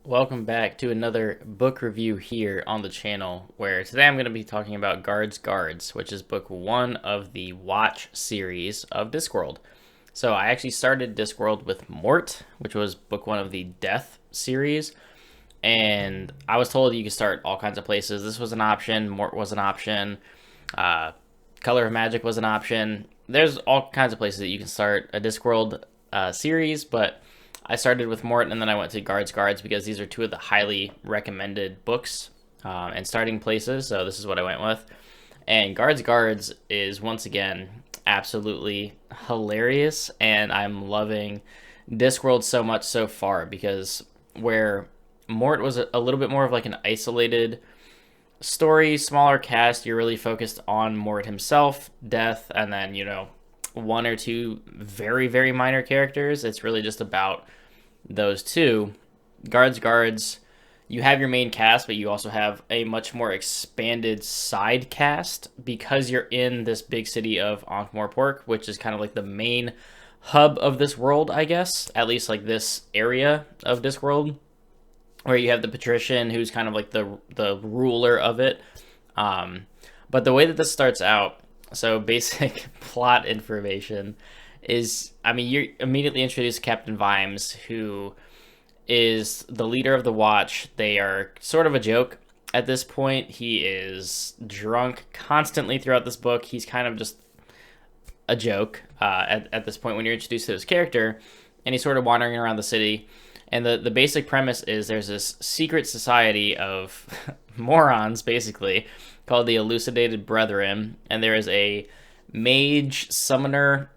Welcome back to another book review here on the channel, where today I'm going to be talking about Guards, which is book one of the Watch series of Discworld. So I actually started Discworld with Mort, which was book one of the Death series, and I was told you could start all kinds of places. This was an option, Mort was an option, uh, Color of Magic was an option. There's all kinds of places that you can start a Discworld series, but I started with Mort and then I went to Guards because these are two of the highly recommended books and starting places. So this is what I went with. And Guards is once again absolutely hilarious, and I'm loving Discworld so much so far because where Mort was a little bit more of like an isolated story, smaller cast, you're really focused on Mort himself, death, and then, one or two very, very minor characters. It's really just about those two. Guards, you have your main cast, but you also have a much more expanded side cast because you're in this big city of Ankh-Morpork, which is kind of like the main hub of this world, I guess, at least like this area of this world, where you have the patrician who's kind of like the ruler of it. But the way that this starts out, so basic plot information is, you're immediately introduced to Captain Vimes, who is the leader of the Watch. They are sort of a joke at this point. He is drunk constantly throughout this book. He's kind of just a joke at this point when you're introduced to his character, and he's sort of wandering around the city. And the basic premise is there's this secret society of morons, basically, called the Elucidated Brethren, and there is a mage summoner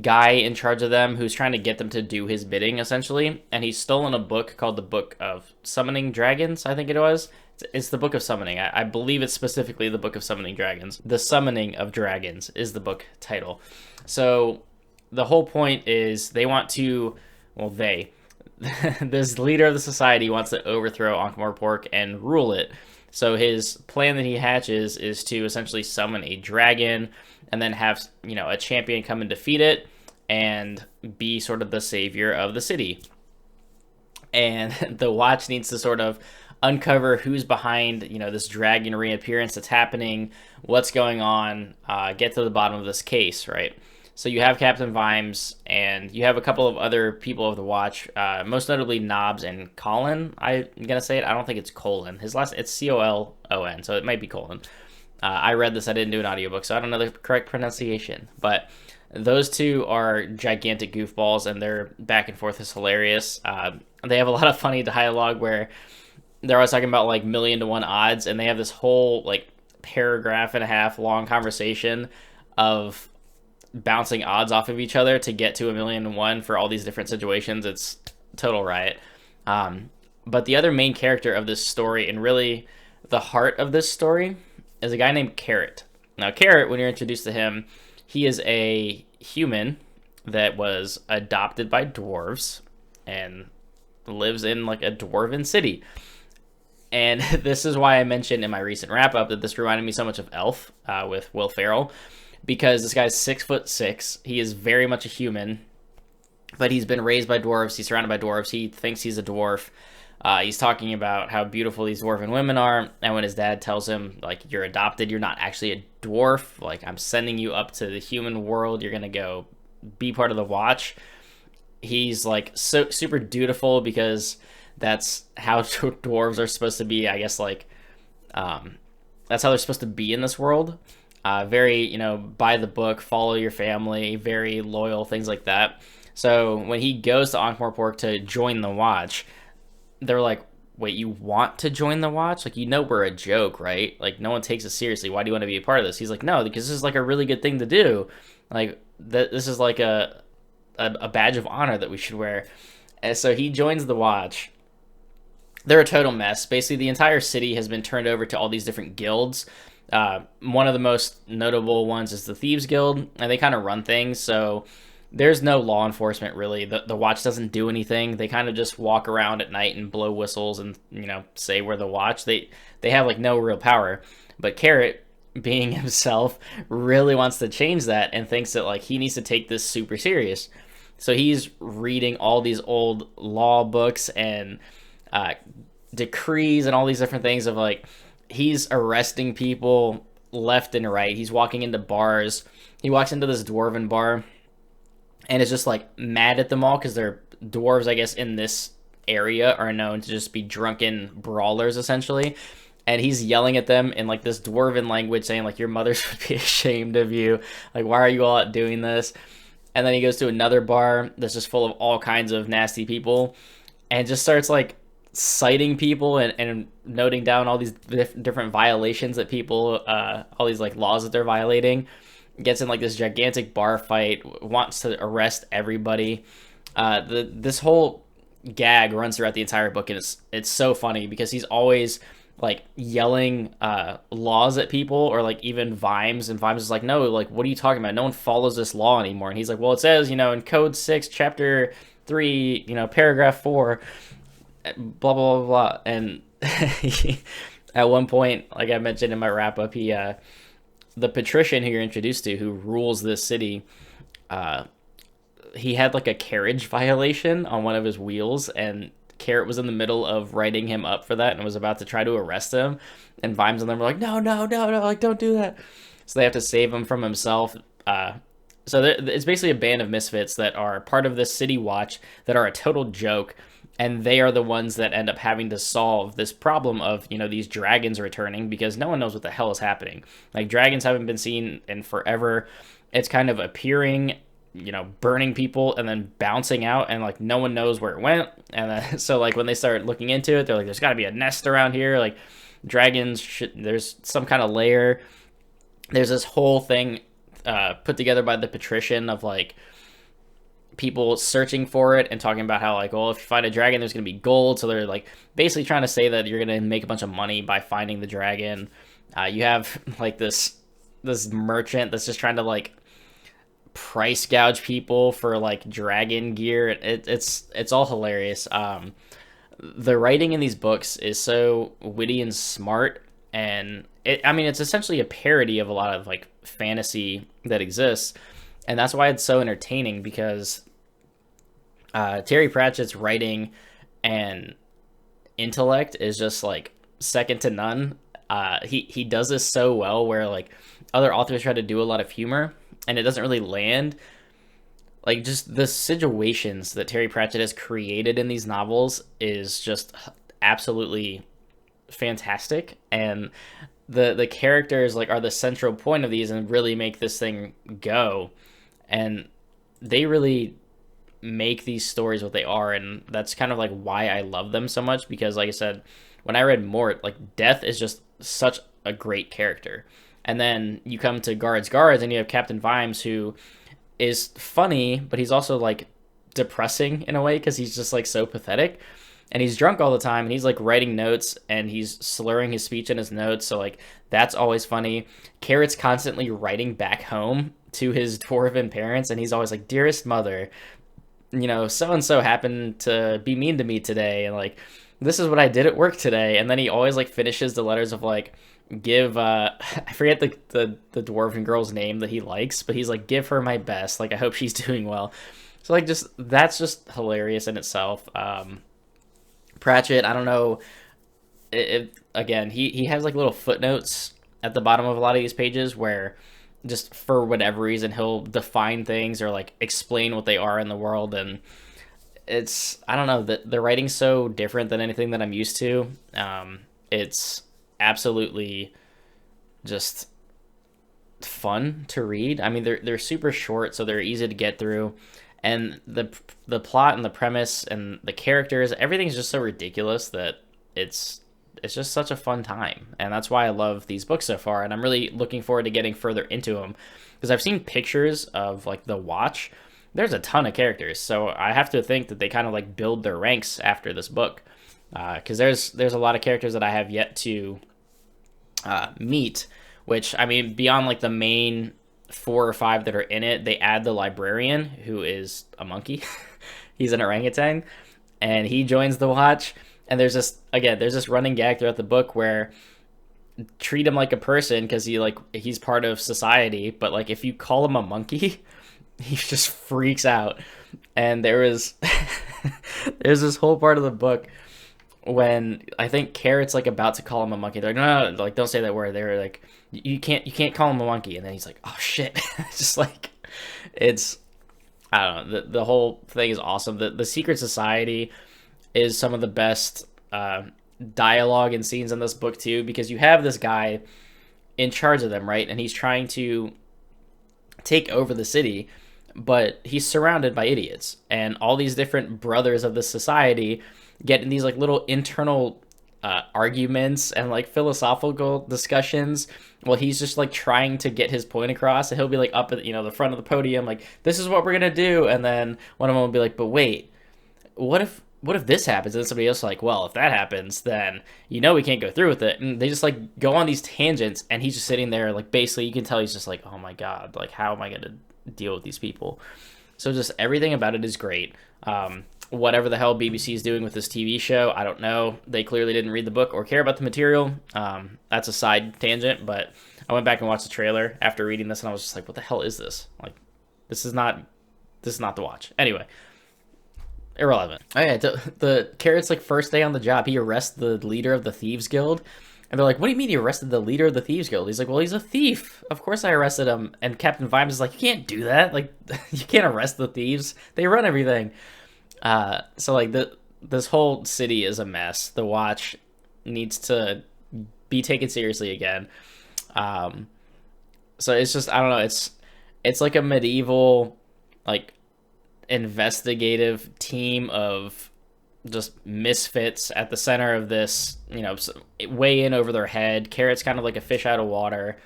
guy in charge of them who's trying to get them to do his bidding, essentially. And he's stolen a book called the Book of Summoning Dragons, I think it was. It's the Book of Summoning. I believe it's specifically the Book of Summoning Dragons. The Summoning of Dragons is the book title. So the whole point is they want to, this leader of the society wants to overthrow Ankh-Morpork and rule it. So his plan that he hatches is to essentially summon a dragon and then have, a champion come and defeat it and be sort of the savior of the city. And the Watch needs to sort of uncover who's behind, this dragon reappearance that's happening, what's going on, get to the bottom of this case, right? So you have Captain Vimes, and you have a couple of other people of the Watch, most notably Knobs and Colin. I'm going to say it. I don't think it's Colin. It's Colon, so it might be Colin. I read this. I didn't do an audiobook, so I don't know the correct pronunciation. But those two are gigantic goofballs, and their back and forth is hilarious. They have a lot of funny dialogue where they're always talking about, like, 1,000,000 to 1 odds, and they have this whole, like, paragraph and a half long conversation of bouncing odds off of each other to get to 1,000,000 to 1 for all these different situations. It's total riot. But the other main character of this story, and really the heart of this story, is a guy named Carrot. Now, Carrot, when you're introduced to him, he is a human that was adopted by dwarves and lives in like a dwarven city. And this is why I mentioned in my recent wrap-up that this reminded me so much of Elf with Will Ferrell, because this guy's 6'6". He is very much a human, but he's been raised by dwarves. He's surrounded by dwarves. He thinks he's a dwarf. He's talking about how beautiful these dwarven women are, and when his dad tells him, like, you're adopted, you're not actually a dwarf, like, I'm sending you up to the human world, you're gonna go be part of the Watch, he's, like, so super dutiful, because that's how dwarves are supposed to be, I guess, like, that's how they're supposed to be in this world. Very, by the book, follow your family, very loyal, things like that. So when he goes to Ankh-Morpork to join the Watch, they're like, wait, you want to join the Watch? Like, we're a joke, right? Like, no one takes us seriously. Why do you want to be a part of this? He's like, no, because this is like a really good thing to do. Like, this is like a badge of honor that we should wear. And so he joins the Watch. They're a total mess. Basically, the entire city has been turned over to all these different guilds. One of the most notable ones is the Thieves Guild, and they kind of run things, so there's no law enforcement, really. The Watch doesn't do anything. They kind of just walk around at night and blow whistles and, say we're the Watch. They have, like, no real power. But Carrot, being himself, really wants to change that and thinks that, like, he needs to take this super serious. So he's reading all these old law books and uh, decrees and all these different things of like he's arresting people left and right. He's walking into bars. He walks into this dwarven bar and is just like mad at them all because they're dwarves, I guess, in this area are known to just be drunken brawlers essentially. And he's yelling at them in like this dwarven language saying like your mothers would be ashamed of you. Like, why are you all out doing this? And then he goes to another bar that's just full of all kinds of nasty people and just starts like citing people and noting down all these different violations that people, all these like laws that they're violating. Gets in like this gigantic bar fight, wants to arrest everybody. This whole gag runs throughout the entire book, and it's so funny because he's always like yelling laws at people, or like even Vimes, and Vimes is like, no, like what are you talking about? No one follows this law anymore. And he's like, well, it says, you know, in Code 6, Chapter 3, you know, Paragraph 4, blah blah blah blah. And at one point, like I mentioned in my wrap up, he the patrician who you're introduced to, who rules this city, he had like a carriage violation on one of his wheels, and Carrot was in the middle of writing him up for that and was about to try to arrest him, and Vimes and them were like, no, like don't do that. So they have to save him from himself. So it's basically a band of misfits that are part of this city watch that are a total joke, and they are the ones that end up having to solve this problem of, you know, these dragons returning, because no one knows what the hell is happening. Like, dragons haven't been seen in forever. It's kind of appearing, you know, burning people and then bouncing out, and like no one knows where it went. And then, so like when they start looking into it, they're like, there's got to be a nest around here. Like, dragons there's some kind of lair. There's this whole thing put together by the patrician of like people searching for it and talking about how like, well, if you find a dragon, there's gonna be gold. So they're like basically trying to say that you're gonna make a bunch of money by finding the dragon. You have like this merchant that's just trying to like price gouge people for like dragon gear. It's all hilarious. The writing in these books is so witty and smart, and it's essentially a parody of a lot of like fantasy that exists, and that's why it's so entertaining, because Terry Pratchett's writing and intellect is just like second to none. He does this so well, where like other authors try to do a lot of humor and it doesn't really land. Like, just the situations that Terry Pratchett has created in these novels is just absolutely fantastic, and the characters like are the central point of these and really make this thing go, and they really make these stories what they are. And that's kind of like why I love them so much, because like I said, when I read Mort, like Death is just such a great character. And then you come to Guards and you have Captain Vimes, who is funny, but he's also like depressing in a way, because he's just like so pathetic, and he's drunk all the time, and he's like writing notes and he's slurring his speech in his notes, so like that's always funny. Carrot's constantly writing back home to his dwarven parents, and he's always like, dearest mother, you know, so and so happened to be mean to me today, and like this is what I did at work today. And then he always like finishes the letters of like, give I forget the dwarven girl's name that he likes, but he's like, give her my best, like I hope she's doing well. So like, just that's just hilarious in itself. Pratchett, I don't know, again, he has like little footnotes at the bottom of a lot of these pages where just for whatever reason he'll define things or like explain what they are in the world, and it's, I don't know, the writing's so different than anything that I'm used to. It's absolutely just fun to read. I mean, they're super short, so they're easy to get through, and the plot and the premise and the characters, everything's just so ridiculous that it's just such a fun time. And that's why I love these books so far, and I'm really looking forward to getting further into them, because I've seen pictures of like the Watch. There's a ton of characters, so I have to think that they kind of like build their ranks after this book, because there's a lot of characters that I have yet to meet, which, I mean, beyond like the main 4 or 5 that are in it, they add the librarian, who is a monkey. He's an orangutan, and he joins the Watch. And there's this running gag throughout the book where treat him like a person, because he's part of society, but like if you call him a monkey, he just freaks out. And there's this whole part of the book when I think Carrot's like about to call him a monkey. They're like, no, no, like don't say that word. They're like, you can't call him a monkey. And then he's like, oh shit. It's just like, it's, I don't know. The whole thing is awesome. The Secret Society is some of the best dialogue and scenes in this book too, because you have this guy in charge of them, right? And he's trying to take over the city, but he's surrounded by idiots, and all these different brothers of the society get in these like little internal arguments and like philosophical discussions. Well, he's just like trying to get his point across, and he'll be like up at the front of the podium, like, this is what we're gonna do, and then one of them will be like, but wait, what if this happens? And then somebody else is like, well, if that happens, then we can't go through with it. And they just like go on these tangents, and he's just sitting there like, basically you can tell he's just like, oh my god, like how am I gonna deal with these people? So just everything about it is great. Whatever the hell BBC is doing with this TV show, I don't know. They clearly didn't read the book or care about the material. That's a side tangent, but I went back and watched the trailer after reading this, and I was just like, what the hell is this? Like, this is not the watch. Anyway, irrelevant. Oh yeah, the Carrot's like first day on the job, he arrests the leader of the Thieves Guild. And they're like, what do you mean you arrested the leader of the Thieves Guild? He's like, well, he's a thief. Of course I arrested him. And Captain Vimes is like, you can't do that. Like, you can't arrest the thieves. They run everything. So, like, this whole city is a mess. The Watch needs to be taken seriously again. So it's just, I don't know, it's like a medieval, like, investigative team of just misfits at the center of this, way in over their head. Carrot's kind of like a fish out of water.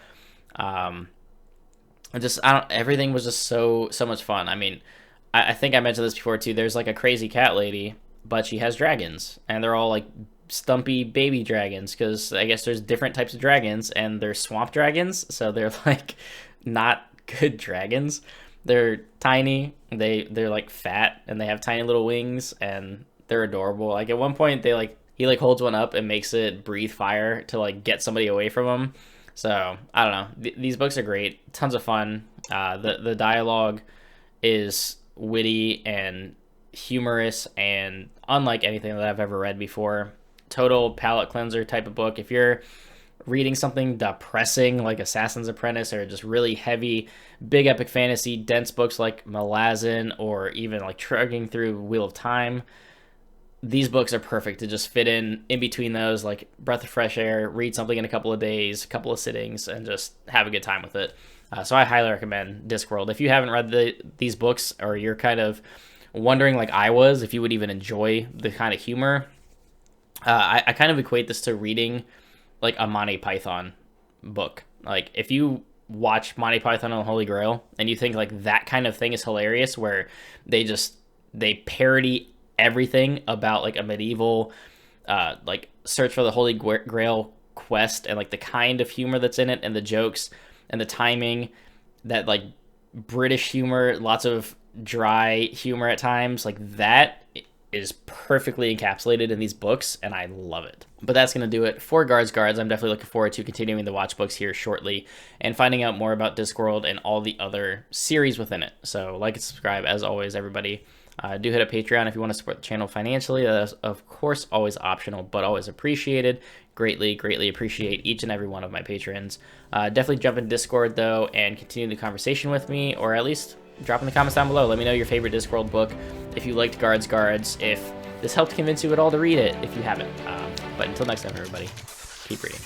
Everything was just so much fun. I mean, I think I mentioned this before too. There's like a crazy cat lady, but she has dragons, and they're all like stumpy baby dragons, because I guess there's different types of dragons, and they're swamp dragons, so they're like not good dragons. They're tiny, they're like fat, and they have tiny little wings, and they're adorable. Like at one point he holds one up and makes it breathe fire to like get somebody away from him. So I don't know. These books are great, tons of fun. The dialogue is witty and humorous and unlike anything that I've ever read before. Total palate cleanser type of book. If you're reading something depressing like Assassin's Apprentice, or just really heavy, big epic fantasy, dense books like Malazan, or even like trudging through Wheel of Time, these books are perfect to just fit in between those, like breath of fresh air, read something in a couple of days, a couple of sittings, and just have a good time with it. So I highly recommend Discworld. If you haven't read these books, or you're kind of wondering like I was, if you would even enjoy the kind of humor, I kind of equate this to reading like a Monty Python book. Like if you watch Monty Python and the Holy Grail and you think like that kind of thing is hilarious, where they parody everything about like a medieval like search for the Holy Grail quest, and like the kind of humor that's in it, and the jokes and the timing, that like British humor, lots of dry humor at times, like that is perfectly encapsulated in these books, and I love it. But that's going to do it for Guards. I'm definitely looking forward to continuing the watch books here shortly and finding out more about Discworld and all the other series within it. So like and subscribe, as always, everybody. Do hit a Patreon if you want to support the channel financially. That is, of course, always optional, but always appreciated. Greatly appreciate each and every one of my patrons. Definitely jump in Discord, though, and continue the conversation with me, or at least drop in the comments down below. Let me know your favorite Discworld book, if you liked Guards, if this helped convince you at all to read it, if you haven't. But until next time, everybody, keep reading.